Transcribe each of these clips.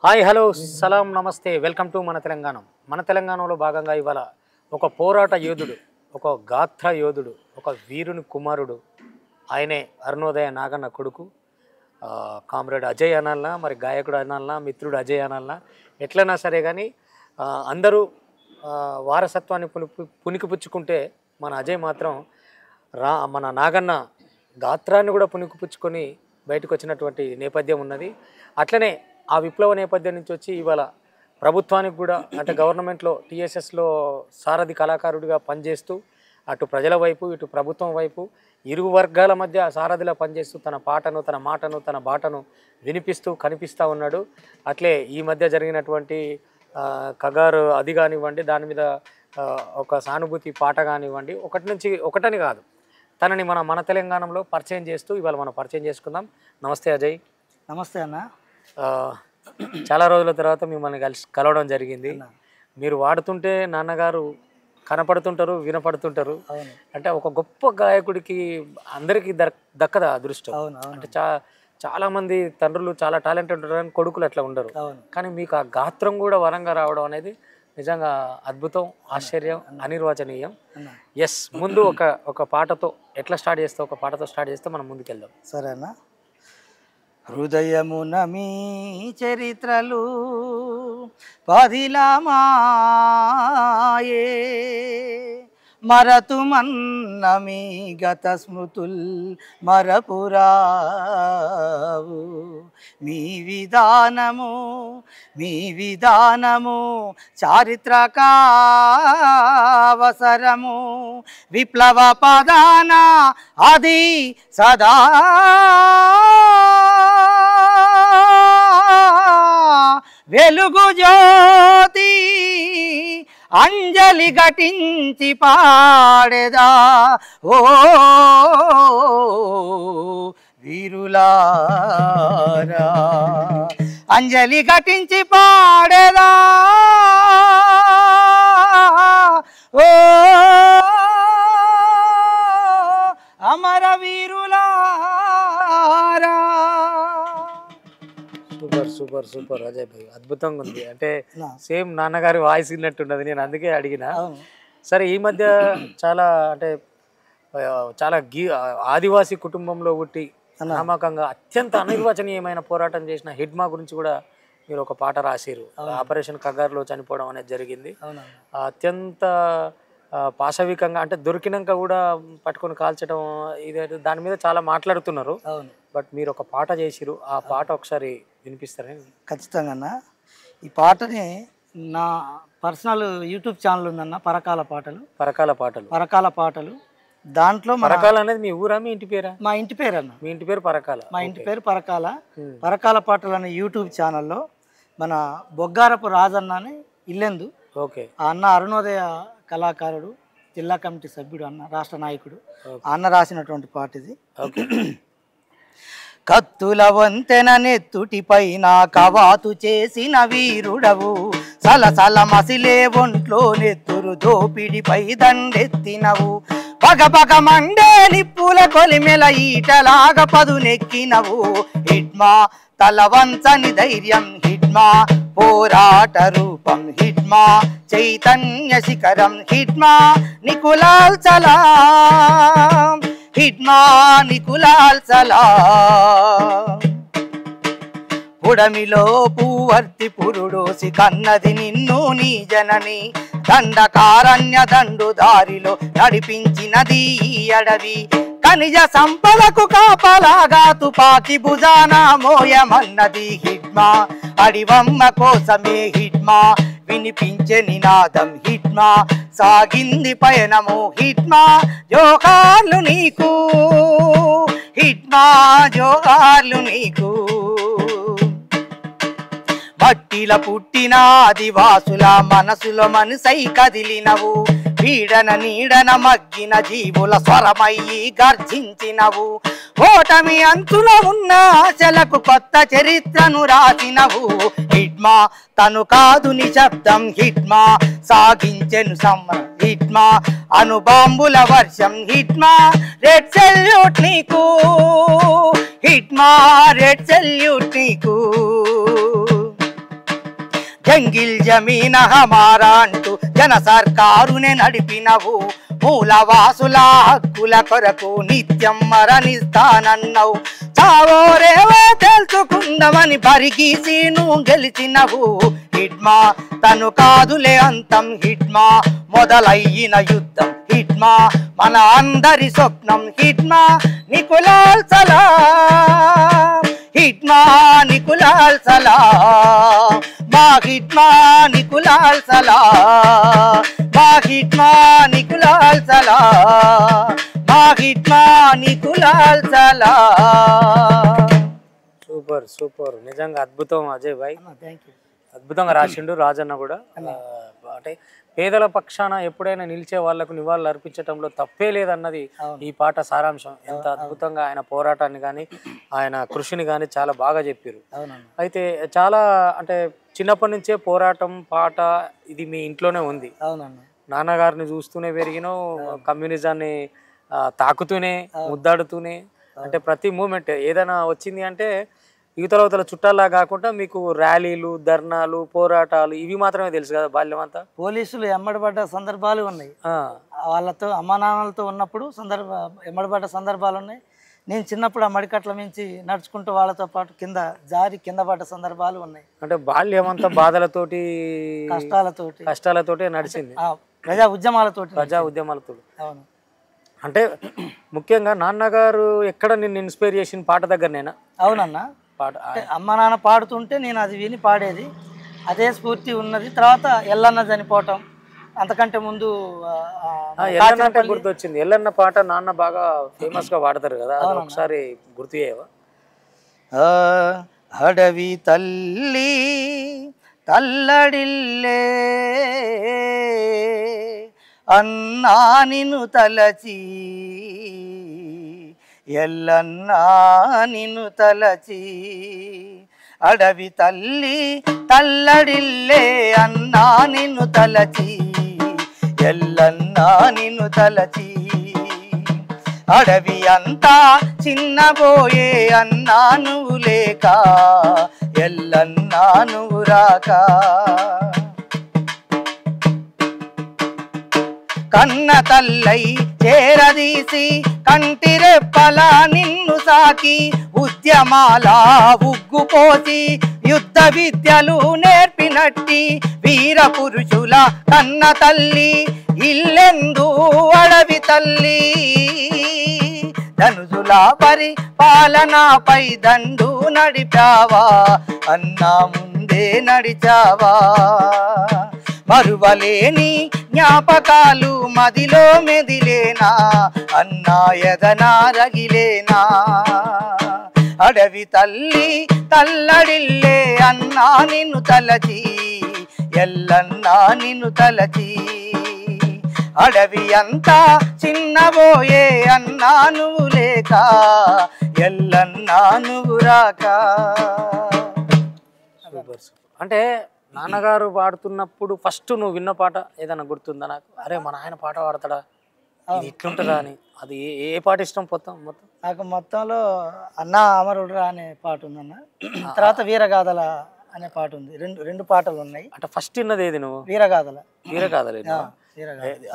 Hi hello సలాం నమస్తే welcome to మన తెలంగాణ. మన తెలంగాణలో భాగంగా ఇవాళ ఒక పోరాట యోధుడు, ఒక గాత్ర యోధుడు, ఒక వీరుని కుమారుడు, ఆయనే అరుణోదయ నాగన్న కొడుకు కామ్రేడ్ అజయ్ అనాలనా, మరి గాయకుడు అనాలనా, మిత్రుడు అజయ్ అనాలనా, ఎట్లైనా సరే కానీ అందరూ వారసత్వాన్ని పుణికిపుచ్చుకుంటే మన అజయ్ మాత్రం మన నాగన్న గాత్రాన్ని కూడా పుణికిపుచ్చుకొని బయటకు వచ్చినటువంటి నేపథ్యం ఉన్నది. అట్లనే ఆ విప్లవ నేపథ్యం నుంచి వచ్చి ఇవాళ ప్రభుత్వానికి కూడా అంటే గవర్నమెంట్లో టీఎస్ఎస్లో సారథి కళాకారుడిగా పనిచేస్తూ అటు ప్రజల వైపు ఇటు ప్రభుత్వం వైపు ఇరు వర్గాల మధ్య సారథిలా పనిచేస్తూ తన పాటను, తన మాటను, తన బాటను వినిపిస్తూ కనిపిస్తూ ఉన్నాడు. అట్లే ఈ మధ్య జరిగినటువంటి కగారు అది కానివ్వండి, దాని మీద ఒక సానుభూతి పాట కానివ్వండి, ఒకటని కాదు, తనని మన తెలంగాణలో పరిచయం చేస్తూ ఇవాళ మనం పరిచయం చేసుకుందాం. నమస్తే అజయ్. నమస్తే అన్న. చాలా రోజుల తర్వాత మిమ్మల్ని కలవడం జరిగింది. మీరు వాడుతుంటే నాన్నగారు కనపడుతుంటారు, వినపడుతుంటారు. అంటే ఒక గొప్ప గాయకుడికి అందరికీ దక్కదా అదృష్టం. అంటే చాలామంది తండ్రులు చాలా టాలెంటెడ్ ఉంటారు, కొడుకులు అట్లా ఉండరు. కానీ మీకు ఆ గాత్రం కూడా వరంగా రావడం అనేది నిజంగా అద్భుతం, ఆశ్చర్యం, అనిర్వచనీయం. ఎస్, ముందు ఒక పాటతో ఎట్లా స్టార్ట్ చేస్తావు? ఒక పాటతో స్టార్ట్ చేస్తే మనం ముందుకెళ్దాం. సరేనా? హృదయమున మీ చరిత్రలు పదిలమాయే, మరతుమన్న మీ గత స్మృతుల్ మరపురావు. మీ విధానము చారిత్రకావసరము, విప్లవ పదాన అది సదా వెలుగు జ్యోతి. అంజలి ఘటించి పాడెదా ఓ వీరులారా, అంజలి ఘటించి పాడెదా ఓ అమర వీరులారా. సూపర్ సూపర్ సూపర్ అజయ్ భాయ్, అద్భుతంగా ఉంది. అంటే సేమ్ నాన్నగారి వాయిస్ విన్నట్టున్నది, నేను అందుకే అడిగిన. సరే, ఈ మధ్య చాలా ఆదివాసీ కుటుంబంలో పుట్టి నమ్మకంగా అత్యంత అనిర్వచనీయమైన పోరాటం చేసిన హిడ్మా గురించి కూడా మీరు ఒక పాట రాసిరు. ఆపరేషన్ కగార్లో చనిపోవడం అనేది జరిగింది. అత్యంత పాశవికంగా, అంటే దొరికినాక కూడా పట్టుకొని కాల్చడం, ఇది దాని మీద చాలా మాట్లాడుతున్నారు. బట్ మీరు ఒక పాట చేసిరు, ఆ పాట ఒకసారి వినిపిస్తారని? ఖచ్చితంగా. ఈ పాటని నా పర్సనల్ యూట్యూబ్ ఛానల్ ఉందన్న, పరకాల పాటలు. దాంట్లో పరకాల అనేది మీ ఊరా, మీ ఇంటి పేరా? మా ఇంటి పేరు అన్న. మీ ఇంటి పేరు పరకాల? మా ఇంటి పేరు పరకాల పాటలు అనే యూట్యూబ్ ఛానల్లో మన బొగ్గారపు రాజన్న అని ఇల్లెందు, ఓకే, ఆ అన్న అరుణోదయ కళాకారుడు, జిల్లా కమిటీ సభ్యుడు, అన్న రాష్ట్ర నాయకుడు, అన్న రాసినటువంటి పాట ఇది. కత్తుల వంతెన నెత్తుటిపైన కవాతు చేసిన వీరుడవు, సలసల మసిలే ఒంట్లో నెత్తురు దోపిడిపై దండెత్తినవు, పగపగ మండే నిప్పుల కొలిమెల ఈటలాగ పదునెక్కినవు. హిడ్మా తల వంచని ధైర్యం, హిడ్మా పోరాట రూపం, హిడ్మా చైతన్య శిఖరం, హిడ్మా నికులాల్ సలాం, హిడ్మా నికులాల్ సలాం. పుడమిలో పూవర్తి పురుడోసి కన్నది నిన్ను నీ జనని, దండకారణ్య దండు దారిలో నడిపించినది ఈ అడవి. ఖనిజ సంపదకు కాపలాగా తుపాకి భుజాన మోయమన్నది హిడ్మా, అడివమ్మ కోసమే హిడ్మా వినిపించే నినాదం, హిడ్మా సాగింది పయనము, హిడ్మా జోహార్లు నీకు, హిడ్మా జోహార్లు నీకు. మట్టిల పుట్టిన ఆదివాసుల మనసులో మనసై కదిలినవు, పీడన నీడన మగ్గిన జీవుల స్వరమయ్యి గర్జించినవు, ఓటమి అంచులో ఉన్న ఆశలకు కొత్త చరిత్రను రాసినవు. హిడ్మా తను కాదు నిశ్శబ్దం, హిడ్మా సాగించెను సమరం, హిడ్మా అణుబాంబుల వర్షం, హిడ్మా రెడ్ సెల్యూట్ నీకు, హిడ్మా రెడ్ సెల్యూట్ నీకు. జంగిల్ జమీన హమారా అంటూ జన సర్కారునే నడిపినవు మూలవాసుల హక్కుల కొరకు నిత్యం మరణిస్తానన్నావు చావోరేవో తెలుసుకుందామని పరిగీసి నువ్వు గెలిచినవు హిడ్మా తను కాదులే అంతం హిడ్మా మొదలయ్యిన యుద్ధం హిడ్మా మన అందరి స్వప్నం హిడ్మా నికులాల్ సలాం హిడ్మా నికులాల్ సలాం మా హిడ్మా నికులాల్ సలాం మా హిడ్మా నికులాల్ సలాం మా హిడ్మా నికులాల్ సలాం. సూపర్ సూపర్, నిజంగా అద్భుతం అజయ్ భాయ్. Thank you. అద్భుతంగా రాసిండు రాజన్న కూడా. అంటే పేదల పక్షాన ఎప్పుడైనా నిలిచే వాళ్లకు నివాళులు అర్పించడంలో తప్పే లేదన్నది ఈ పాట సారాంశం. ఎంత అద్భుతంగా ఆయన పోరాటాన్ని కానీ ఆయన కృషిని కానీ చాలా బాగా చెప్పారు. అయితే చాలా అంటే చిన్నప్పటి నుంచే పోరాటం పాట ఇది మీ ఇంట్లోనే ఉంది. నాన్నగారిని చూస్తూనే పెరిగినో, కమ్యూనిజాన్ని తాకుతూనే ముద్దాడుతూనే, అంటే ప్రతి మూమెంట్ ఏదైనా వచ్చింది అంటే యువతల చుట్టాల్లా కాకుండా మీకు ర్యాలీలు, ధర్నాలు, పోరాటాలు ఇవి మాత్రమే తెలుసు కదా బాల్యం అంతా. పోలీసులు ఎమ్మడబడ్డ సందర్భాలు ఉన్నాయి, వాళ్ళతో అమ్మా నాన్నలతో ఉన్నప్పుడు ఎమ్మడబడ్డ సందర్భాలు ఉన్నాయి. నేను చిన్నప్పుడు ఆ మడికట్ల మించి నడుచుకుంటూ వాళ్ళతో పాటు కింద పడ్డ సందర్భాలు ఉన్నాయి. అంటే బాల్యం అంతా బాధలతోటి కష్టాలతోటి నడిచింది, ప్రజా ఉద్యమాలతో. అవును. అంటే ముఖ్యంగా నాన్నగారు ఎక్కడ నిన్ను ఇన్స్పైర్ చేసిన పాట దగ్గరనేనా? అవునన్నా, పాట అమ్మ నాన్న పాడుతుంటే నేను అది విని పాడేది, అదే స్ఫూర్తి ఉన్నది. తర్వాత ఎల్లన్న చనిపోవటం, అంతకంటే ముందు ఎల్లన్న అంటే గుర్తొచ్చింది. ఎల్లన్న పాట నాన్న బాగా ఫేమస్ గా వాడతారు కదా, ఒకసారి గుర్తు చేయవా? అడవి తల్లి తల్లడిల్లే అన్నా నిన్ను తలచి ఎల్లన్నా నిన్ను తలచి అడవి తల్లి తల్లడిల్లే అన్నా నిన్ను తలచి ఎల్లన్నా నిన్ను తలచి అడవి అంతా చిన్నబోయే అన్నా నువ్వు లేక ఎల్లన్నా నువ్వు రాక కన్న తల్లై చేరదీసి కంటిరెప్పలా నిన్ను సాకి ఉద్యమాల ఉగ్గు పోసి యుద్ధ విద్యలు నేర్పినట్టి వీర పురుషుల కన్న తల్లి ఇల్లెందు అడవి తల్లి ధనుజుల పరిపాలనపై దండు నడిపావా అన్నా ముందే నడిచావా మరువలేని జ్ఞాపకాలు మదిలో మెదిలేనా అన్నా ఎదనా రగిలేనా అడవి తల్లి తల్లడిల్లే అన్నా నిన్ను తలచి ఎల్లన్నా నిన్ను తలచి అడవి అంతా చిన్నబోయే అన్నా నువ్వు లేక ఎల్లన్నా నువ్వు రాక. అంటే నాన్నగారు పాడుతున్నప్పుడు ఫస్ట్ నువ్వు విన్న పాట ఏదైనా గుర్తుందా నాకు? అరే మన ఆయన పాట పాడతాడా, ఇది ఇట్లుంటుందా అని. అది ఏ పాట ఇష్టం? మొత్తం నాకు మొత్తంలో అన్నా అమరుడురా అనే పాట ఉందన్న, తర్వాత వీరగాథల అనే పాట ఉంది. రెండు పాటలు ఉన్నాయి. అంటే ఫస్ట్ విన్నది ఏది నువ్వు? వీరగాథల.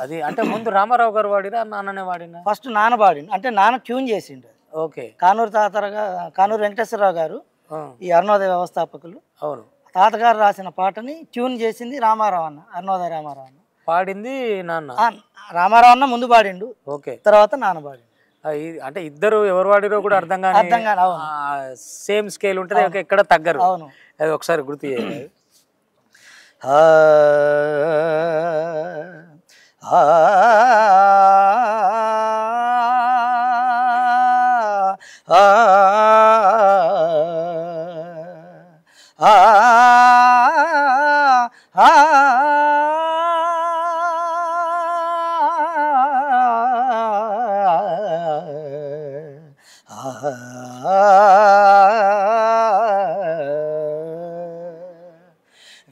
అది అంటే ముందు రామారావు గారు వాడిరా నాన్ననే వాడినా? ఫస్ట్ నాన్న పాడిండు, అంటే నాన్న ట్యూన్ చేసిండు. ఓకే. కానూరు వెంకటేశ్వరరావు గారు ఈ అరుణోదయ వ్యవస్థాపకులు. అవును. తాతగారు రాసిన పాటని ట్యూన్ చేసింది రామారావు అన్న, అరుణోదయ రామారావు అన్న. పాడింది నాన్న. రామారావు అన్న ముందు పాడిండు, ఓకే, తర్వాత నాన్న పాడిండు. అంటే ఇద్దరు ఎవరు వాడిరో కూడా అర్థం కాని సేమ్ స్కేల్ ఉంటుంది, ఎక్కడ తగ్గరు. అవును. అది ఒకసారి గుర్తు చేయాలి.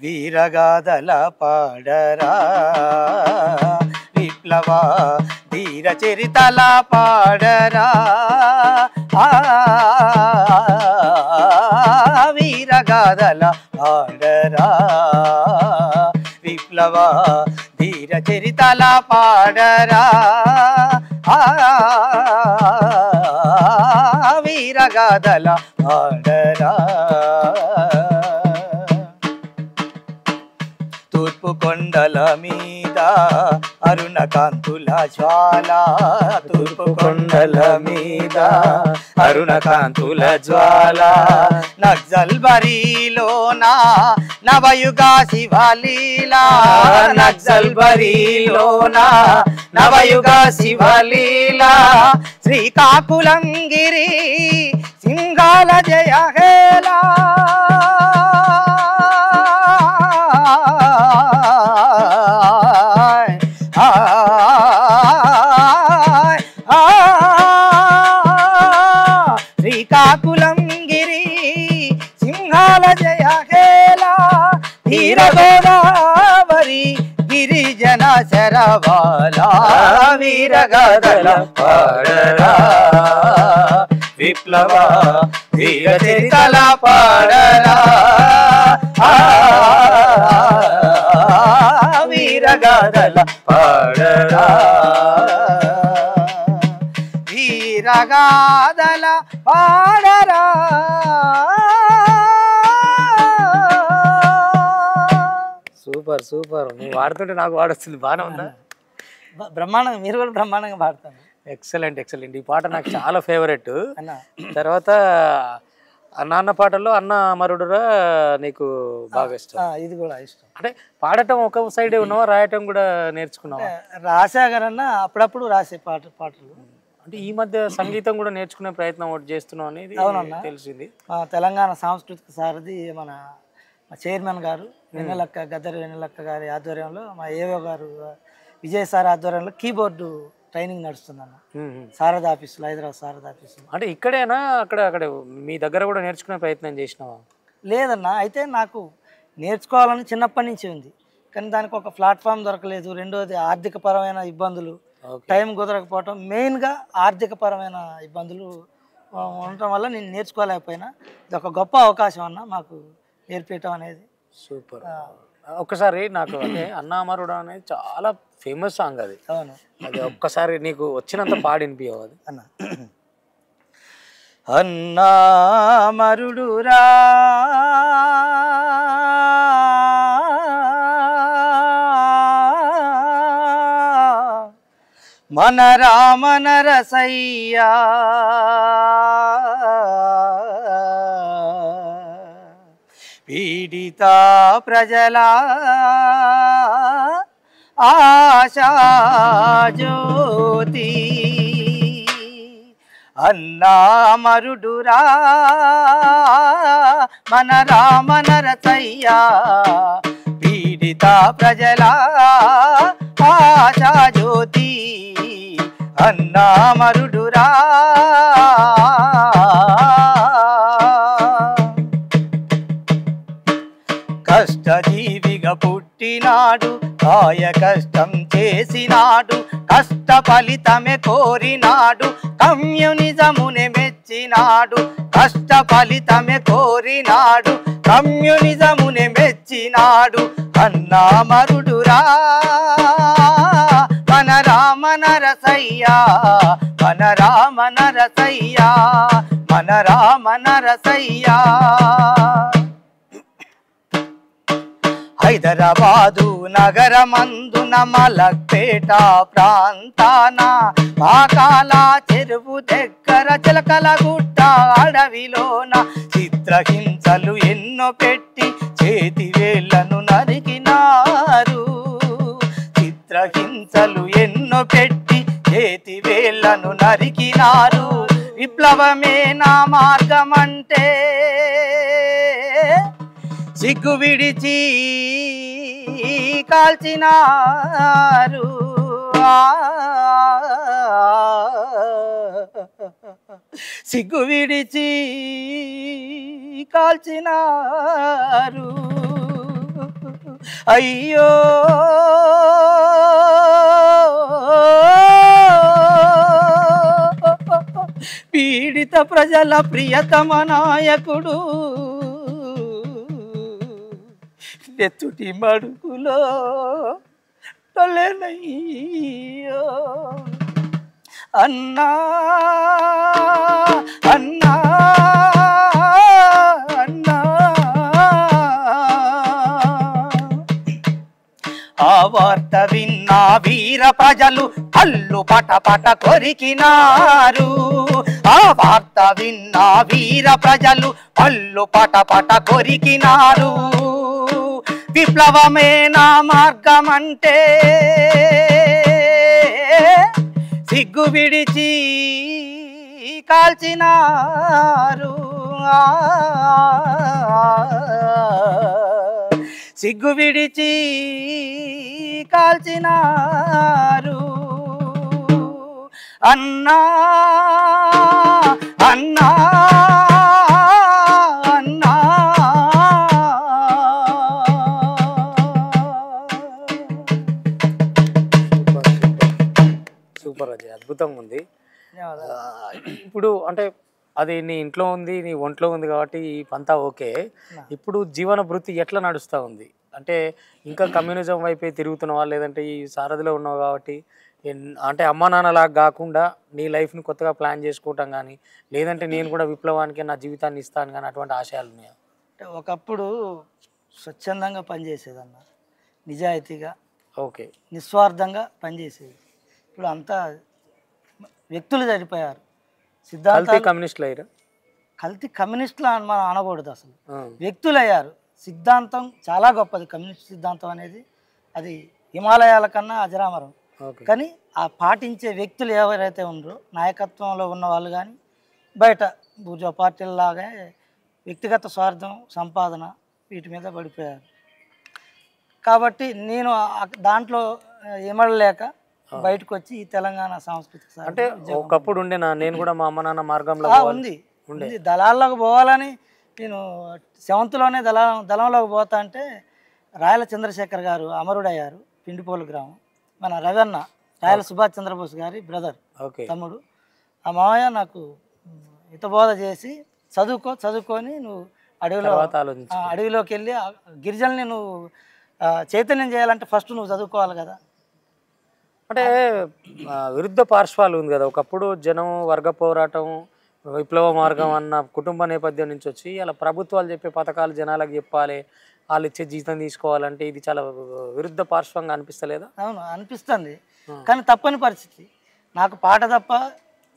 వీరగాథల పాడరా విప్లవ ధీర చరితల పాడరా వీరగాథల పాడరా విప్లవ ధీర చరితల పాడరా వీరగాథల పాడరా తూర్పు కొండల మీద అరుణ కాంతుల జ్వాల తూర్పు కొండల మీద అరుణ కాంతుల జ్వాల నక్సల్ బరిలోన నవయుగ శివలీలా నక్సల్ బరిలోన నవయుగ శివలీలా శ్రీకాకుళం గిరి సింగాల జయ హేలా శ్రీకాకుళం గిరి సింహాల జయ హేలా ధీర గోదావరి గిరిజన శరవాల వీరగాథల పాడరా విప్లవ ధీర చరితల పాడరా వీరగాథల పాడరా వీరగాథల పాడరా సూపర్ సూపర్ నువ్వు వాడుతుంటే నాకు వాడొస్తుంది బాగానే ఉందా బ్రహ్మాండంగా మీరు కూడా బ్రహ్మాండంగా పాడతాను ఎక్సలెంట్ ఎక్సలెంట్ ఈ పాట నాకు చాలా ఫేవరెట్ అన్న తర్వాత నాన్న పాటల్లో అన్న అమరుడురా నీకు బాగా ఇష్టం ఇది కూడా ఇష్టం అంటే పాడటం ఒక సైడే ఉన్నావా రాయటం కూడా నేర్చుకున్నావా రాశాగరన్నా అప్పుడప్పుడు రాసే పాటలు అంటే ఈ మధ్య సంగీతం కూడా నేర్చుకునే ప్రయత్నం ఒకటి చేస్తున్నావు అనేది తెలిసింది తెలంగాణ సాంస్కృతిక సారథి మన చైర్మన్ గారు వెన్నెలక్క గద్దరి వెన్నెలక్క గారి ఆధ్వర్యంలో మా ఏవో గారు విజయ్ సార్ ఆధ్వర్యంలో కీబోర్డు ట్రైనింగ్ నడుస్తుందన్న సారథి ఆఫీసులో హైదరాబాద్ సారథి ఆఫీసులో అంటే ఇక్కడేనా అక్కడ మీ దగ్గర కూడా నేర్చుకునే ప్రయత్నం చేసినావా లేదన్న అయితే నాకు నేర్చుకోవాలని చిన్నప్పటి నుంచి ఉంది కానీ దానికి ఒక ప్లాట్ఫామ్ దొరకలేదు రెండోది ఆర్థికపరమైన ఇబ్బందులు టైం కుదరకపోవటం మెయిన్గా ఆర్థికపరమైన ఇబ్బందులు ఉండటం వల్ల నేను నేర్చుకోలేకపోయినా ఇది ఒక గొప్ప అవకాశం అన్న మాకు నేర్పించడం అనేది సూపర్ ఒక్కసారి నాకు అంటే అన్న అమరుడు అనేది చాలా ఫేమస్ సాంగ్ అది అవును అది ఒక్కసారి నీకు వచ్చినంత పాడి వినిపించవు అది అన్న అన్నా మరుడురా మన రామన రసయ్యా పీడిత ప్రజల ఆశా జ్యోతి అన్నా మరుడురా మన రామన రసయ్యా పీడిత ప్రజల ఆశా జ్యోతి అన్నా మరుడురా కష్టజీవిగా పుట్టినాడు కాయ కష్టం చేసినాడు కష్ట ఫలితమే కోరినాడు కమ్యూనిజమునే మెచ్చినాడు కష్ట ఫలితమే కోరినాడు కమ్యూనిజమునే మెచ్చినాడు అన్నా మరుడురా మన రామన రసయ్యా మన రామన రసయ్యా మన రామన రసయ్యా హైదరాబాదు నగరమందున మలక్పేట ప్రాంతాన పాకాల చెరువు దగ్గర చిలకల గుట్ట అడవిలోన చిత్రహింసలు ఎన్నో పెట్టి చేతి వేళ్లను నరికినారు చిత్రహింసలు ఎన్నో పెట్టి చేతి వేళ్లను నరికినారు విప్లవమే నా మార్గమంటే సిగ్గు విడిచి కాల్చినారు సిగ్గు విడిచి కాల్చినారు అయ్యో పీడిత ప్రజల ప్రియతమ నాయకుడు నెత్తుటి మడుగులో తొలెనయ్యో అన్నా అన్నా అన్నా ఆ వార్త విన్నా వీర ప్రజలు కళ్ళు పటపట కొరికినారు ఆ వార్త విన్నా వీర ప్రజలు కళ్ళు పటపట కొరికినారు విప్లవమే నా మార్గమంటే సిగ్గు విడిచి కాల్చినారు సిగ్గు విడిచి కాల్చినారు అన్నా అన్నా అన్నా సూపర్ అది అద్భుతంగా ఉంది. ఇప్పుడు అంటే అది నీ ఇంట్లో ఉంది, నీ ఒంట్లో ఉంది కాబట్టి ఈ పంతా ఓకే. ఇప్పుడు జీవన వృత్తి ఎట్లా నడుస్తూ ఉంది? అంటే ఇంకా కమ్యూనిజం వైపే తిరుగుతున్నావా, లేదంటే ఈ సారథిలో ఉన్నావు కాబట్టి అంటే అమ్మా నాన్నలాగా కాకుండా నీ లైఫ్ని కొత్తగా ప్లాన్ చేసుకోవటం కానీ, లేదంటే నేను కూడా విప్లవానికి నా జీవితాన్ని ఇస్తాను కానీ అటువంటి ఆశయాలు ఉన్నాయా? అంటే ఒకప్పుడు స్వచ్ఛందంగా పనిచేసేదన్న, నిజాయితీగా ఓకే, నిస్వార్థంగా పనిచేసేది. ఇప్పుడు అంతా వ్యక్తులు చనిపోయారు. కల్తీ సిద్ధాంతాలు కమ్యూనిస్టులు అయ్యారు. కల్తీ కమ్యూనిస్టులు అని మనం అనకూడదు, అసలు వ్యక్తులు అయ్యారు. సిద్ధాంతం చాలా గొప్పది, కమ్యూనిస్ట్ సిద్ధాంతం అనేది అది హిమాలయాల కన్నా అజరామరం. కానీ ఆ పాటించే వ్యక్తులు ఎవరైతే ఉన్నారో, నాయకత్వంలో ఉన్న వాళ్ళు కానీ బయట బూర్జా పార్టీలలాగా వ్యక్తిగత స్వార్థం, సంపాదన వీటి మీద పడిపోయారు. కాబట్టి నేను దాంట్లో ఇమడలేక బయటకు వచ్చి ఈ తెలంగాణ సాంస్కృతిక అంటే ఒకప్పుడు ఉండేనా నేను కూడా మా అమ్మ నాన్న మార్గంలో ఉంది దళాల్లోకి పోవాలని. నేను 7th దళంలోకి పోతా అంటే రాయల చంద్రశేఖర్ గారు అమరుడయ్యారు, పిండిపోలు గ్రామం. మన రవన్న రాయల సుభాష్ చంద్రబోస్ గారి బ్రదర్, తమ్ముడు. ఆ మావయ్య నాకు హితబోధ చేసి చదువుకొని నువ్వు అడవిలోకి వెళ్ళి గిరిజనుల్ని నువ్వు చైతన్యం చేయాలంటే ఫస్ట్ నువ్వు చదువుకోవాలి కదా. అంటే విరుద్ధ పార్శ్వాలు ఉంది కదా, ఒకప్పుడు జనం వర్గ పోరాటం విప్లవ మార్గం అన్న కుటుంబ నేపథ్యం నుంచి వచ్చి అలా ప్రభుత్వాలు చెప్పే పథకాలు జనాలకు చెప్పాలి, వాళ్ళు ఇచ్చే జీతం తీసుకోవాలంటే ఇది చాలా విరుద్ధ పార్శ్వంగా అనిపిస్తలేదా? అవును అనిపిస్తుంది, కానీ తప్పని పరిస్థితి. నాకు పాట తప్ప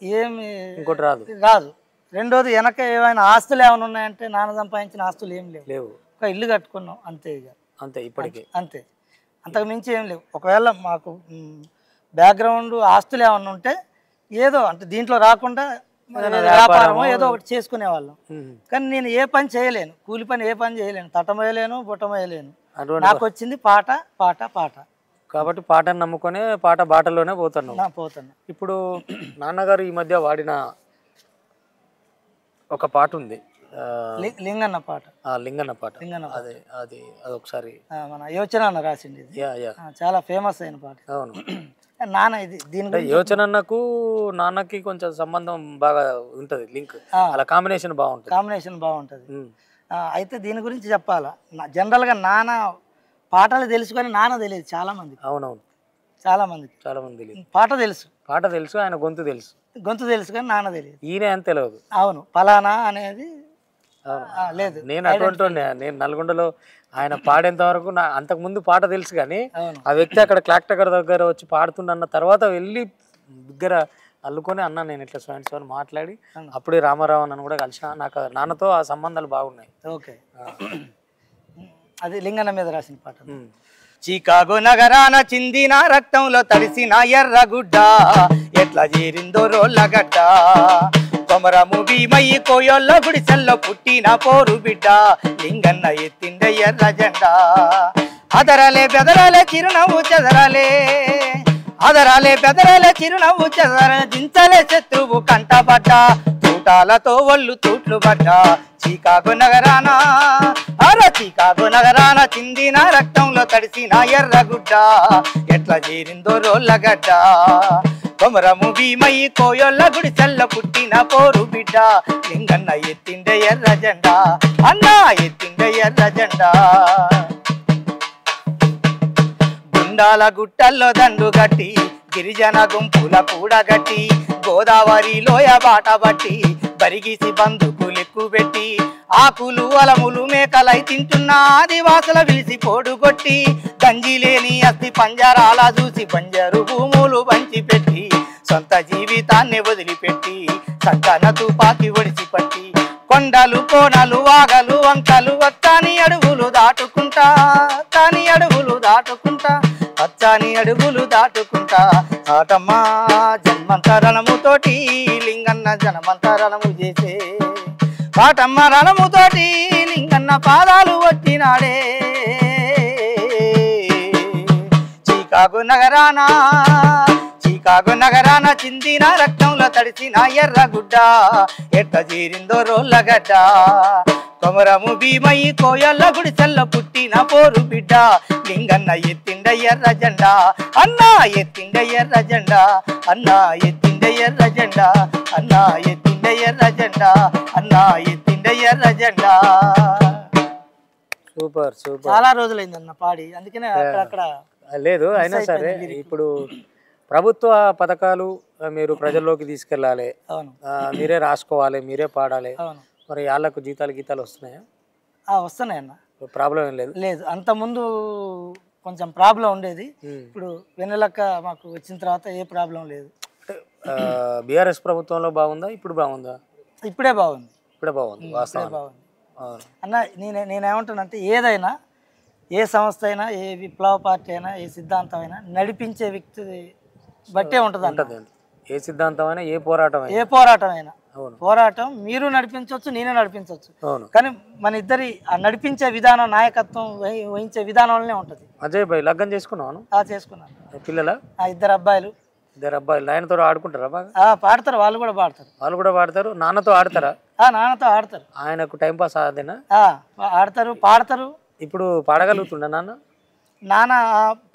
ఏమి ఇంకోటి రాదు. రెండోది వెనక ఏమైనా ఆస్తులు ఏమైనా ఉన్నాయంటే నాన్న సంపాదించిన ఆస్తులు ఏం లేవు. ఒక ఇల్లు కట్టుకున్నాం అంతే, ఇక అంతే, ఇప్పటికీ అంతే, అంతకు మించి ఏం లేవు. ఒకవేళ మాకు బ్యాక్గ్రౌండ్ ఆస్తులు ఏమన్నా ఉంటే ఏదో అంటే దీంట్లో రాకుండా వ్యాపారమో ఏదో ఒకటి చేసుకునేవాళ్ళం. కానీ నేను ఏ పని చేయలేను, కూలి పని ఏ పని చేయలేను, తటమోయలేను, బుట్టమోయలేను. నాకు వచ్చింది పాట పాట పాట. కాబట్టి పాటను నమ్ముకొని పాట బాటలోనే పోతాను. ఇప్పుడు నాన్నగారు ఈ మధ్య వాడిన ఒక పాట ఉంది, లింగన్న పాట. అదే అది ఒకసారి మన యోచన రాసింది, చాలా ఫేమస్ అయిన పాట. అవును, నాన్న ఇది దీని యోచనకు నాన్నకి కొంచెం సంబంధం బాగా ఉంటది, లింక్, అలా కాంబినేషన్ బాగుంటది. అయితే దీని గురించి చెప్పాలా, జనరల్గా నాన్న పాటలు తెలుసుకొని నాన్న తెలియదు చాలా మంది. అవునవును, చాలా మంది తెలియదు. పాట తెలుసు, ఆయన గొంతు తెలుసు కానీ నాన్న తెలియదు. ఈయన అని తెలియదు. అవును, ఫలానా అనేది లేదు. నేను అటువంటి నేను నల్గొండలో ఆయన పాడేంత వరకు అంతకు ముందు పాట తెలుసు, కానీ ఆ వ్యక్తి అక్కడ క్లాక్ టవర్ దగ్గర వచ్చి పాడుతున్న తర్వాత వెళ్ళి దగ్గర అల్లుకొని అన్న నేను ఇట్లా స్వామి అని మాట్లాడి అప్పుడే రామారావు నన్ను కూడా కలిసిన. నాకు నాన్నతో ఆ సంబంధాలు బాగున్నాయి. ఓకే, అది లింగన్న మీద రాసిన పాట. చికాగో నగరాన చిందిన రక్తంలో తడిసిన ఎర్రగుడ్డ ఎట్లా చేరిందో రోళ్ళగడ్డ కొమరము భీమయ్యి కోయొల్ల గుడిసెల్లో పుట్టిన పోరు బిడ్డ లింగన్న ఎత్తిండే ఎర్ర జెండా అదరాలే బెదరాలే చిరునవ్వు చెదరాలే చిరునవ్వు చెదరాలే దించలే శత్రువు కంటబడ్డ తూటాలతో ఒళ్ళు తూట్లు పడ్డా చికాగో నగరాన చిందిన రక్తంలో తడిసిన ఎర్రగుడ్డ ఎట్లా చేరిందో రోళ్ళగడ్డ కొమరము భీమయ్యి కోయొల్ల గుడిసెల్ల పుట్టిన పోరు బిడ్డ లింగన్న ఎత్తిండే ఎర్ర జెండా అన్నా ఎత్తిండే ఎర్ర జెండా. కొండాల గుట్టల్లో దండు గట్టి గిరిజన గుంపుల కూడగట్టి గోదావరి లోయ బాట బట్టి బరిగిసి బందుకులెక్కు పెట్టి ఆకులు అలములు మేకలై తింటున్న ఆదివాసుల విలిసి పోడుగొట్టి గంజి లేని అస్థి పంజరాల చూసి బంజరు భూములు పంచి పెట్టి సొంత జీవితాన్ని వదిలిపెట్టి సంకన తుపాకి ఒడిసి పట్టి కొండలు కోనలు వాగలు వంకలు వత్తాని అడుగులు దాటుకుంటా తాని అడుగులు దాటుకుంటా పచ్చాని అడుగులు దాటుకుంటా ఆటమ్మా జన్మంతరణముతోటి లింగన్న జనమంతరణము చేసే పాటమ్మ రణముతోటి లింగన్న పాదాలు వచ్చినాడే చికాగో నగరాన చిందిన రక్తంలో తడిసిన ఎర్రగుడ్డ ఎట్ట చేరిందో రోళ్ళగడ్డ కొమరము భీమయ్యి కోయల్ల గుడిసెల్ల పుట్టిన పోరు బిడ్డ లింగన్న ఎత్తిండ ఎర్ర జెండా అన్నా ఎత్తిండ ఎర్ర జెండా అన్నా ఎత్తిండ ఎర్ర జెండా అన్నా ఎత్తిండ ఎర్ర జెండా అన్నా ఎత్తిండ ఎర్ర జెండా. Super super. చాలా రోజులైందన్న పాడి, అందుకనే అక్కడక్కడ లేదు. అయినా సరే ఇప్పుడు ప్రభుత్వ పథకాలు మీరు ప్రజల్లోకి తీసుకెళ్ళాలి, మీరే రాసుకోవాలి, మీరే పాడాలి. మరి వాళ్ళకు జీతాలు గీతాలు వస్తున్నాయా? వస్తున్నాయి అన్న, ప్రాబ్లం ఏం లేదు. లేదు, అంత ముందు కొంచెం ప్రాబ్లం ఉండేది. ఇప్పుడు వెన్నెలక్క మాకు వచ్చిన తర్వాత ఏ ప్రాబ్లం లేదు. బీఆర్ఎస్ ప్రభుత్వంలో బాగుందా, ఇప్పుడు బాగుందా? ఇప్పుడే బాగుంది, ఇప్పుడే బాగుంది, వాస్తవం బాగుంది అన్న. నేనేమంటానంటే ఏదైనా, ఏ సంస్థ అయినా, ఏ విప్లవ పార్టీ అయినా, ఏ సిద్ధాంతం అయినా నడిపించే వ్యక్తి బట్టే ఉంటుంది. ఏ సిద్ధాంతం అయినా, ఏ పోరాటం అయినా పోరాటం మీరు నడిపించవచ్చు, నేనే నడిపించవచ్చు. కానీ మన ఇద్దరి నడిపించే విధానం, నాయకత్వం వహించే విధానంలోనే ఉంటది. అజయ్ భాయ్ లగ్గం చేసుకున్నాను. చేసుకున్నాను. పిల్లల? ఇద్దరు అబ్బాయిలు. ఆయనతో ఆడుకుంటారా బాగా? పాడతారు, వాళ్ళు కూడా పాడతారు. నాన్నతో ఆడతారా? నాన్నతో ఆడతారు. ఆయనకు టైం పాస్ అదేనా? ఆడతారు, పాడతారు. ఇప్పుడు పాడగలుగుతుండ నాన్న?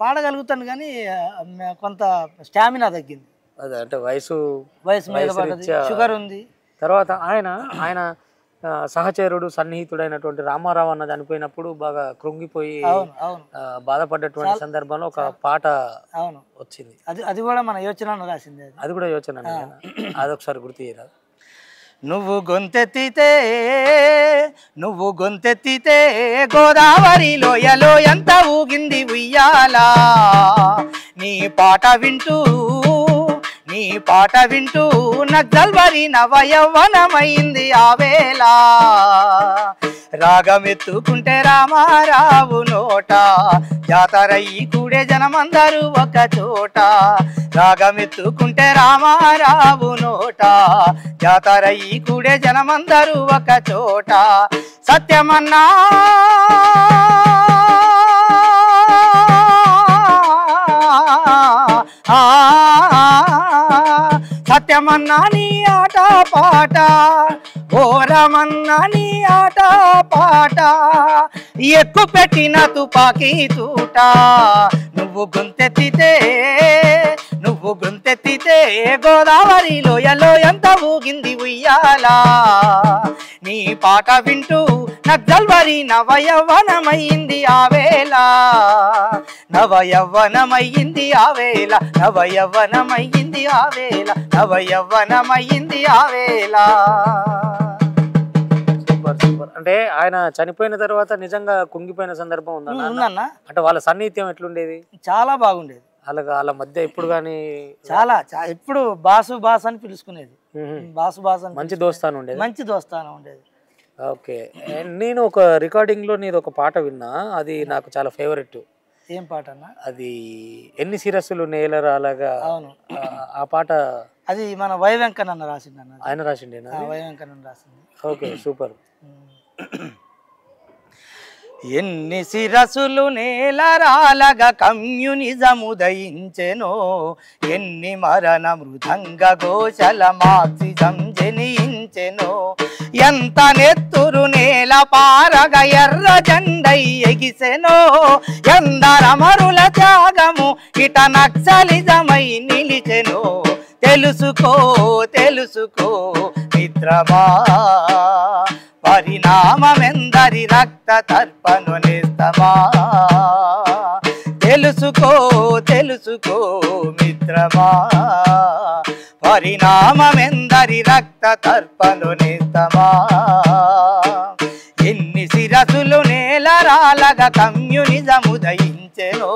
పాడగలుగుతాను కానీ కొంత స్టామినా తగ్గింది. అదే అంటే వయసు మీద పడ్డది, షుగర్ ఉంది. తర్వాత ఆయన సహచరుడు సన్నిహితుడైనటువంటి రామారావు అన్న చనిపోయినప్పుడు బాగా కృంగిపోయి బాధపడ్డటువంటి సందర్భంలో ఒక పాట వచ్చింది. అది కూడా మన యోచన రాసింది. అది కూడా యోచన, అదొకసారి గుర్తు చేయరా? నువ్వు గొంతెత్తితే గోదావరి లోయలో ఎంత ఊగింది ఉయ్యాలా, నీ పాట వింటూ నగ్గల్వరి నవయవ్వనమైంది ఆవేళ. రాగమెత్తుకుంటే రామారావు నోట జాతరయ్యి కూడే జనమందరూ ఒక చోట. రాగమెత్తుకుంటే రామారావు నోట జాతరయ్యి కూడే జనమందరూ ఒక చోట. సత్యమన్నా సత్యమన్నా నీ ఆట పాట, ఓరమన్నా నీ ఆట పాట, ఎక్కు పెట్టిన తుపాకీ తూట. నువ్వు గొంతెత్తితే గోదావరి లోయలో ఎంత ఊగింది ఉయ్యాలా, నీ పాట వింటూ నగ్గల్వరి నవయవ్వనమైంది ఆవేళ. నవయవ్వనమైంది ఆవేళ. అంటే ఆయన చనిపోయిన తర్వాత నిజంగా కుంగిపోయిన సందర్భం ఉందన్న? అంటే వాళ్ళ సన్నిహిత్యం ఎట్లుండేది? చాలా బాగుండేది. వాళ్ళ మధ్య ఇప్పుడు కానీ చాలా ఇప్పుడు బాసు అని పిలుచుకునేది. బాసు అని మంచి దోస్తానం ఉండేది. ఓకే. నేను ఒక రికార్డింగ్ లో నీది ఒక పాట విన్నా, అది నాకు చాలా ఫేవరెట్. ఏం పాట అన్న? అది ఎన్ని శిరస్సులు నేలరాలగా. అవును, ఆ పాట అది మన వై వెంకన్న రాసిండు అన్న. ఆయన రాసిండేనా? వై వెంకన్న రాసింది. Okay, super. ఎన్ని శిరసులు నేలరాలగా కమ్యూనిజము దయించెనో, ఎన్ని మరణ మృదంగ ఘోషల మార్క్సిజం జనించెనో, ఎంత నెత్తురు నేల పారగా ఎర్ర జెండై ఎగిసెనో, ఎందరమరుల త్యాగము ఇట నక్సలిజమై నిలిచెనో. తెలుసుకో మిత్రమా, పరిణామమెందరి రక్త తర్పణు నిస్తమా. తెలుసుకో తెలుసుకో మిత్రమా పరిణామమెందరి రక్త తర్పణు నిస్తమా ఎన్ని శిరసులు నేలరాలగ కమ్యూనిజము దయించెనో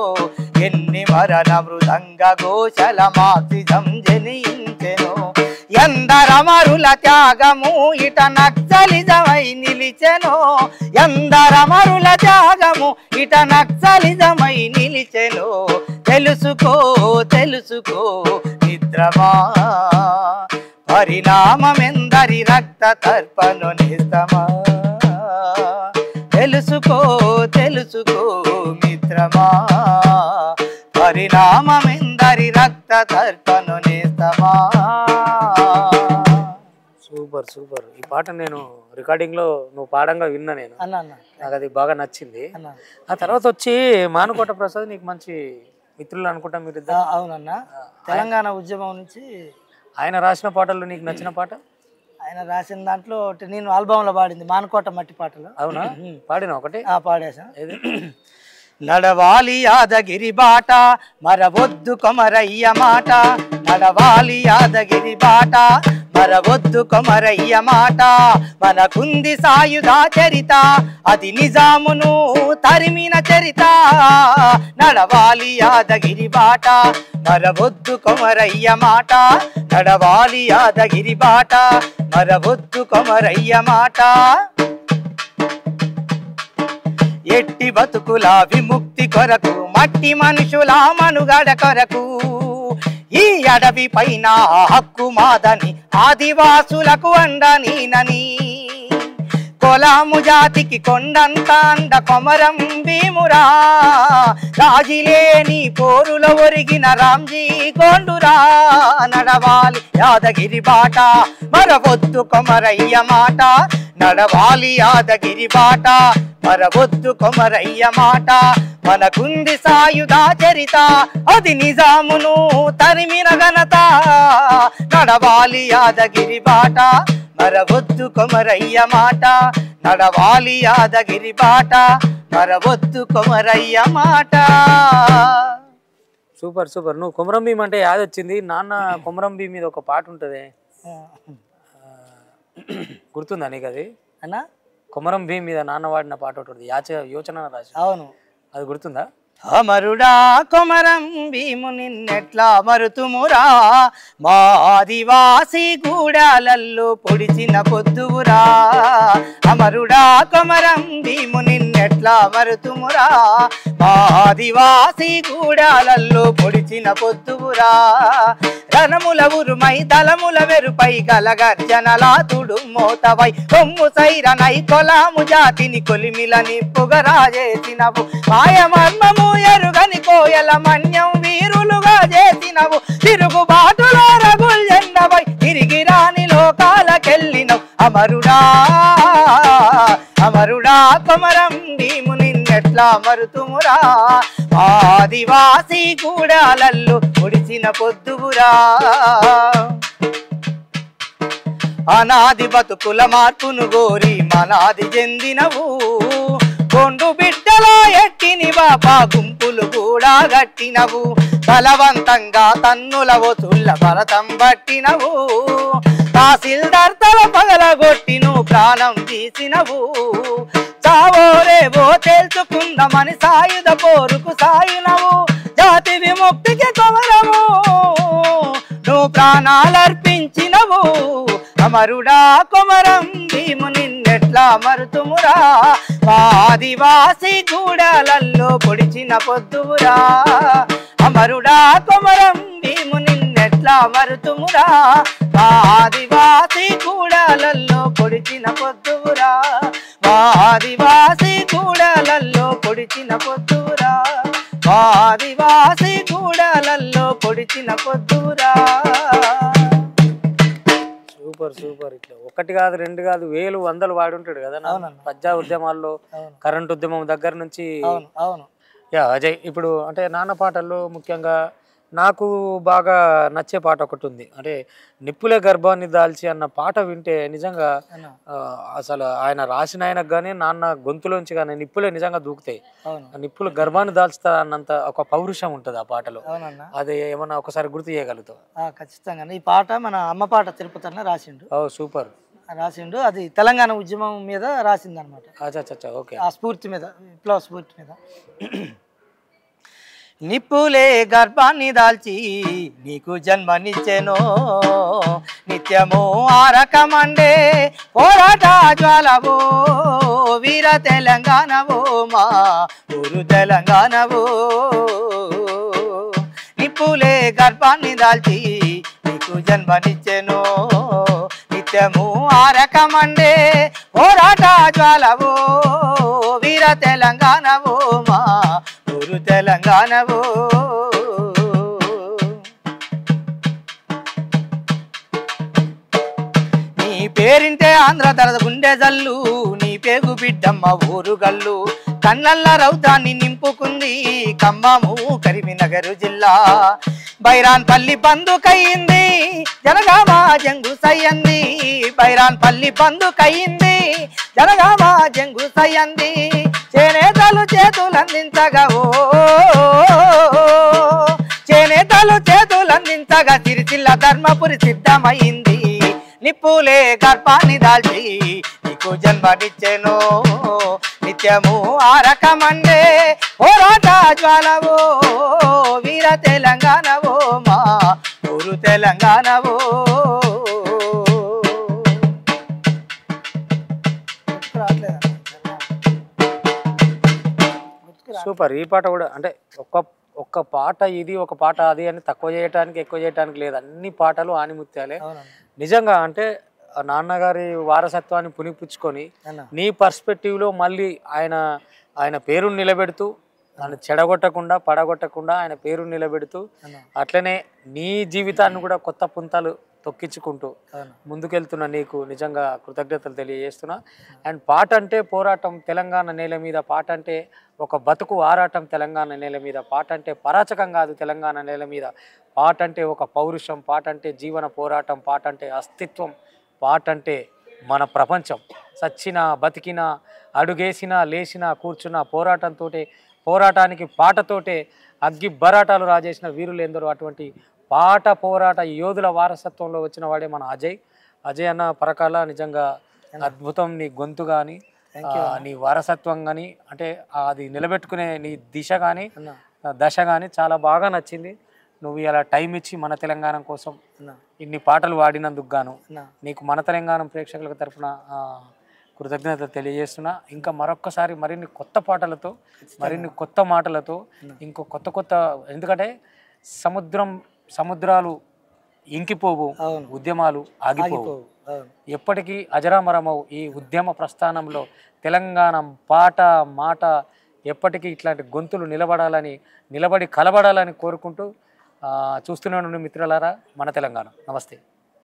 ఎన్ని మరణ మృదంగ ఘోషల మార్క్సిజం జనించెనో ఎందరమరుల త్యాగము ఇట నక్సలిజమై నిలిచెనో ఎందరమరుల త్యాగము ఇట నక్సలిజమై నిలిచెనో తెలుసుకో తెలుసుకో మిత్రమా పరిణామమెందరి రక్త తర్పణు నిస్తమా తెలుసుకో తెలుసుకో మిత్రమా పరిణామమెందరి రక్త తర్పణు నిస్తమా. Super super. ఈ పాట నేను రికార్డింగ్ లో నువ్వు పాడంగా విన్నా నేను. నాకు అది బాగా నచ్చింది. ఆ తర్వాత వచ్చి మానుకోట ప్రసాద్ నీకు మంచి మిత్రులు అనుకుంటా మీరు ఇద్దరు. అవునన్నా, తెలంగాణ ఉద్యమం నుంచి ఆయన రాసిన పాటల్లో నీకు నచ్చిన పాట? ఆయన రాసిన దాంట్లో నేను ఆల్బమ్ లో పాడింది మానుకోట మట్టి పాటలు. అవునా, పాడినా ఒకటి? పాడేసా. నడవాలి యాదగిరి బాట మరవొద్దు కొమరయ్య మాట నడవాలి యాదగిరి బాట మరవొద్దు కొమరయ్య మాట మనకుంది సాయుధ చరిత అది నిజామును తరిమిన చరిత నడవాలి యాదగిరి బాట మరవొద్దు కొమరయ్య మాట నడవాలి యాదగిరి బాట మరవొద్దు కొమరయ్య మాట ఎట్టి బతుకుల విముక్తి కొరకు మట్టి మనుషుల మనుగడ కొరకు ఈ అడవి పైన హక్కు మాదని ఆదివాసులకు అండనీనని కొలాము జాతికి కొండంత అండ కొమరం భీమురా రాజిలేని పోరుల ఒరిగిన రాంజీ గోండురా నడవాలి యాదగిరి బాట మరవొద్దు కొమరయ్య మాట నడవాలి యాదగిరి బాట మరవొద్దు కొమరయ్య మాట మనకుంది సాయుధ చరిత అది నిజామును తరిమిన ఘనత నడవాలి యాదగిరి బాట మరవొద్దు కొమరయ్య మాట నడవాలి యాదగిరి బాట మరవొద్దు కొమరయ్య మాట. Super super. నువ్వు కొమరం భీమ్ అంటే యాదొచ్చింది. నాన్న కొమరం భీమ్ మీద ఒక పాట ఉంటుంది, గుర్తుందా నీకు? అది అన్నా కొమరం భీమ్ మీద నాన్న వాడిన పాట ఉంటుంది, యోచన రాజు. అవును, అది గుర్తుందా? అమరుడా కొమరం భీము నిన్నెట్లా మరుతుమురా మా ఆదివాసి గూడాలల్లో పొడిచిన పొద్దువురా అమరుడా కొమరం భీము నిన్నెట్లా మరుతుమురా మా ఆదివాసి గూడాలల్లో పొడిచిన పొద్దువురా రణముల ఉరుమై దళముల వెరుపై గలగర్జనలా తుడు మోతవై కొమ్ము సైరనై కొలాము జాతిని కొలిమిల నిప్పుగరాజేసినవు మాయమర్మము ఎరుగని కోయల మన్యం వీరులుగా చేసినవు తిరుగుబాటులో రగుల్జెండవై తిరిగి రాని లోకాలకెళ్ళినవు అమరుడా అమరుడా కొమరం భీము నిన్నెట్లా మరుతుమురా ఆదివాసి గూడాలల్లో పొడిచిన పొద్దువురా అనాది బతుకుల మార్పును గోరి మనాది చెందినవు కొండు బిడ్డలో ఎట్టిని బాపా గుంపులు కూడా గట్టినవు బలవంతంగా తన్నుల వసూళ్ళ భరతం పట్టినవు తహసీల్దార్ తల పగలగొట్టిను ప్రాణం తీసినవు చావోరేవో తేల్చుకుందామని సాయుధ పోరుకు సాయునవు జాతి విముక్తికి కొమరము నువ్వు ప్రాణాలర్పించినవు అమరుడా కొమరం భీము నిన్నెట్లా మరుతుమురా ఆదివాసి గూడాలల్లో పొడిచిన పొద్దువురా అమరుడా కొమరం భీము నిన్నెట్లా మరుతుమురా ఆదివాసి గూడాలల్లో పొడిచిన పొద్దువురా ఆదివాసి గూడాలల్లో పొడిచిన పొద్దువురా ఆదివాసి గూడాలల్లో పొడిచిన పొద్దువురా. Super super. ఇట్లా ఒకటి కాదు రెండు కాదు వేలు వందలు వాడి ఉంటాడు కదా ప్రజా ఉద్యమాల్లో, కరెంట్ ఉద్యమం దగ్గర నుంచి. యా అజయ్, ఇప్పుడు అంటే నాన్న పాటల్లో ముఖ్యంగా నాకు బాగా నచ్చే పాట ఒకటి ఉంది, అంటే నిప్పులే గర్భాన్ని దాల్చి అన్న పాట వింటే నిజంగా అన్న అసలు ఆయన రాసిన ఆయనకు కానీ నాన్న గొంతులోంచి కానీ నిప్పులే నిజంగా దూకుతాయి. అవును ఆ నిప్పులు గర్భాన్ని దాల్చుతా అన్నంత ఒక పౌరుషం ఉంటుంది ఆ పాటలో. అవునన్న అది ఏమన్నా ఒకసారి గుర్తు చేయగలుగుతావు? ఖచ్చితంగా ఈ పాట మన అమ్మ పాట తిరుపతి అన్న రాసిండు. ఓ సూపర్. అది తెలంగాణ ఉద్యమం మీద రాసింది అనమాట. అచ్చా ఓకే. ఆ స్ఫూర్తి మీద, విప్లవ స్ఫూర్తి మీద. నిప్పులే గర్భాన్ని దాల్చి నీకు జన్మనిచ్చెనో, నిత్యము ఆరకమండే పోరాట జ్వాలవో, వీర తెలంగాణవో మా ఊరు తెలంగాణవో. నిప్పులే గర్భాన్ని దాల్చి నీకు జన్మనిచ్చెనో, నిత్యము ఆరకమండే పోరాట జ్వాలవో, వీర తెలంగాణవో మా ఊరు తెలంగాణవో. నీ పేరింటే ఆంధ్ర దరద గుండె జల్లు, నీ పేగు బిడ్డమ్మ ఊరు గల్లు, కన్నల్ల రౌతాన్ని నింపుకుంది ఖమ్మము కరీంనగర్ జిల్లా. బైరాన్ పల్లి బందుకయింది జనగామ జంగు సయ్యంది, బైరాన్ పల్లి బందుకయింది జనగామ జంగు సయ్యంది. చేనేతలు చేతులందించగా చేనేతలు చేతులందించగా సిరిసిల్ల ధర్మపురి సిద్ధమైంది. నిప్పులే గర్భాన్ని దాల్చి నీకు జన్మనిచ్చెనో, నిత్యము ఆరకమండే పోరాట జ్వాలవో, వీర తెలంగాణవో మా ఊరు తెలంగాణవో. సూపర్. ఈ పాట కూడా అంటే ఒక్క పాట ఇది ఒక పాట అది అని తక్కువ చేయడానికి ఎక్కువ చేయడానికి లేదు, అన్ని పాటలు ఆనిముత్యాలే నిజంగా. అంటే నాన్నగారి వారసత్వాన్ని పునిపుచ్చుకొని నీ పర్స్పెక్టివ్లో మళ్ళీ ఆయన పేరుని నిలబెడుతూ, ఆయన చెడగొట్టకుండా పడగొట్టకుండా ఆయన పేరుని నిలబెడుతూ, అట్లనే నీ జీవితాన్ని కూడా కొత్త పుంతలు తొక్కించుకుంటూ ముందుకెళ్తున్న నీకు నిజంగా కృతజ్ఞతలు తెలియజేస్తున్నా. అండ్ పాట అంటే పోరాటం తెలంగాణ నేల మీద, పాట అంటే ఒక బతుకు ఆరాటం తెలంగాణ నేల మీద, పాట అంటే పరాచకం కాదు తెలంగాణ నేల మీద, పాట అంటే ఒక పౌరుషం, పాట అంటే జీవన పోరాటం, పాట అంటే అస్తిత్వం, పాట అంటే మన ప్రపంచం. సచ్చినా బతికినా అడుగేసినా లేచినా కూర్చున్న పోరాటానికి పాటతోటే అగ్గి బరాటాలు రాజేసిన వీరులు ఎందరో. అటువంటి పాట పోరాట యోధుల వారసత్వంలో వచ్చిన వాడే మన అజయ్ అన్న పరకాల. నిజంగా అద్భుతం నీ గొంతు కానీ, నీ వారసత్వం కానీ, అంటే అది నిలబెట్టుకునే నీ దశ కానీ చాలా బాగా నచ్చింది. నువ్వు ఇలా టైం ఇచ్చి మన తెలంగాణ కోసం ఇన్ని పాటలు వాడినందుకు గాను నీకు మన తెలంగాణ ప్రేక్షకుల తరఫున కృతజ్ఞతలు తెలియజేస్తున్నా. ఇంకా మరొక్కసారి మరిన్ని కొత్త పాటలతో, మరిన్ని కొత్త మాటలతో, ఇంకో కొత్త ఎందుకంటే సముద్రాలు ఇంకిపోవు, ఉద్యమాలు ఆగిపోవు, ఎప్పటికీ అజరామరమవు. ఈ ఉద్యమ ప్రస్థానంలో తెలంగాణ పాట మాట ఎప్పటికీ ఇట్లాంటి గొంతులు నిలబడి కలబడాలని కోరుకుంటూ చూస్తూనే ఉండండి మిత్రులారా మన తెలంగాణ. నమస్తే.